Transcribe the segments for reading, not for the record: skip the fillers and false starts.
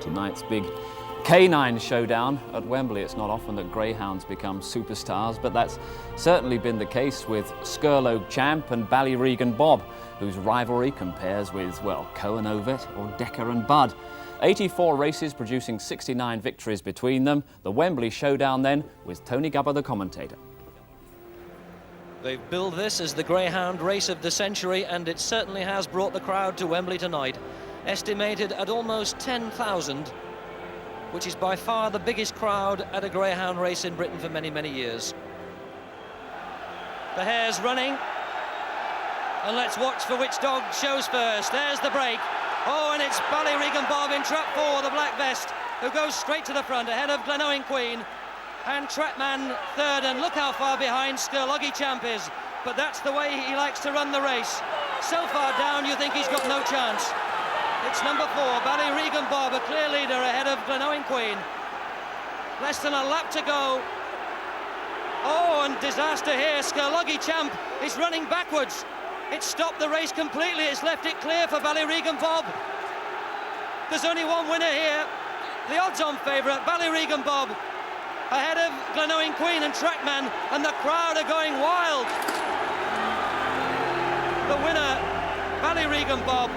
tonight's big canine showdown at Wembley. It's not often that greyhounds become superstars, but that's certainly been the case with Scurlogue Champ and Ballyregan Bob, whose rivalry compares with, well, Cohen Ovet or Decker and Bud. 84 races producing 69 victories between them. The Wembley showdown then, with Tony Gubba the commentator. They've billed this as the greyhound race of the century, and it certainly has brought the crowd to Wembley tonight, estimated at almost 10,000, which is by far the biggest crowd at a greyhound race in Britain for many, many years. The hare's running, and let's watch for which dog shows first. There's the break. Oh, and it's Ballyregan Bob in trap 4, the black vest, who goes straight to the front, ahead of Glenowing Queen. And Trapman third, and look how far behind Scurlogue Champ is. But that's the way he likes to run the race. So far down, you think he's got no chance. It's number 4, Ballyregan Bob, a clear leader ahead of Glenowing Queen. Less than a lap to go. Oh, and disaster here. Scurlogue Champ is running backwards. It's stopped the race completely. It's left it clear for Ballyregan Bob. There's only one winner here. The odds-on favourite, Ballyregan Bob, ahead of Glenowing Queen and Trackman, and the crowd are going wild. The winner, Ballyregan Bob.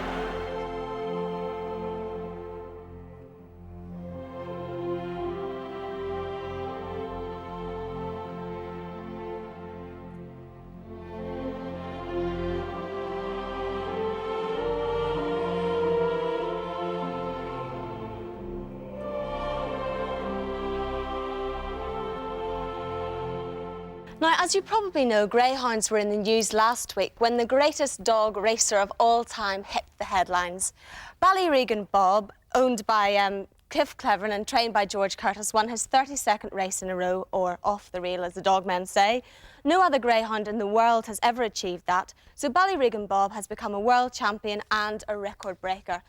Now, as you probably know, greyhounds were in the news last week when the greatest dog racer of all time hit the headlines. Ballyregan Bob, owned by Cliff Cleveran and trained by George Curtis, won his 32nd race in a row, or off the reel, as the dogmen say. No other greyhound in the world has ever achieved that, so Ballyregan Bob has become a world champion and a record breaker.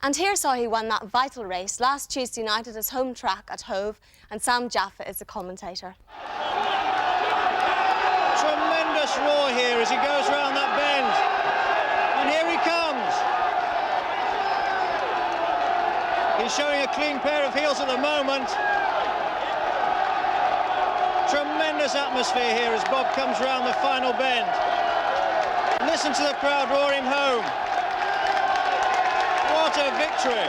And here's how he won that vital race last Tuesday night at his home track at Hove, and Sam Jaffa is the commentator. Tremendous roar here as he goes round that bend. And here he comes. He's showing a clean pair of heels at the moment. Tremendous atmosphere here as Bob comes round the final bend. Listen to the crowd roaring home. What a victory.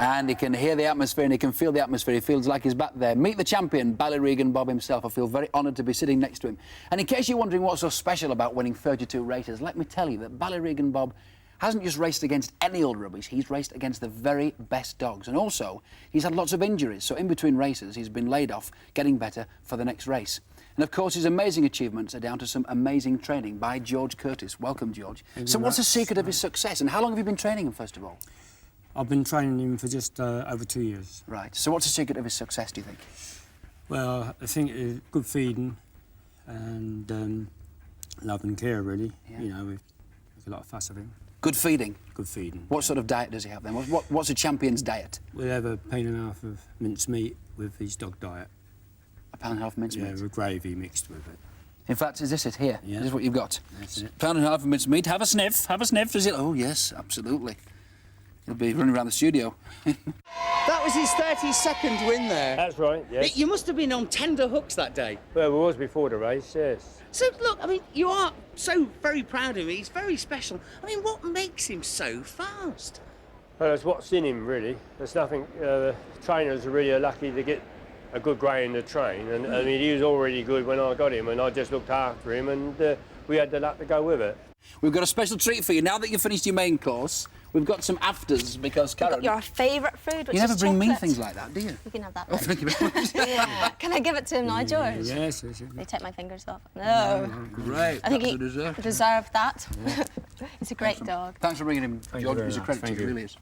And he can hear the atmosphere and he can feel the atmosphere. He feels like he's back there. Meet the champion, Ballyregan Bob himself. I feel very honoured to be sitting next to him. And in case you're wondering what's so special about winning 32 races, let me tell you that Ballyregan Bob hasn't just raced against any old rubbish, he's raced against the very best dogs. And also, he's had lots of injuries, so in between races, he's been laid off, getting better for the next race. And of course, his amazing achievements are down to some amazing training by George Curtis. Welcome, George. So what's the secret of his success, and how long have you been training him, first of all? I've been training him for just over 2 years. Right. So what's the secret of his success, do you think? Well, I think good feeding and love and care, really. Yeah. You know, we make a lot of fuss of him. Good feeding? Good feeding. What sort of diet does he have then? What's a champion's diet? We have a £1.5 pound of mince meat with his dog diet. £1.5 pound mince meat? Yeah, with gravy mixed with it. In fact, is this it here? Yeah. This is what you've got? That's it. £1.5 pound of mince meat. Have a sniff. Have a sniff. Does it? Oh, yes, absolutely. He'll be running around the studio. That was his 32nd win there. That's right, yes. You must have been on tender hooks that day. Well, we was before the race, yes. So, look, I mean, you are so very proud of him. He's very special. I mean, what makes him so fast? Well, it's what's in him, really. There's nothing... trainers are really lucky to get a good greyhound to train. And I mean, he was already good when I got him, and I just looked after him, and we had the luck to go with it. We've got a special treat for you. Now that you've finished your main course, we've got some afters, because Karen... You've got your favourite food, which is You never bring me chocolate. things like that, do you? You can have that. Oh, thank you very much. Can I give it to him now, George? Yes, yes, yes. They take my fingers off. No. Great. I think he That's a dessert. deserved that. He's a great dog. Thanks for bringing him, George. It's a credit to you, it really is.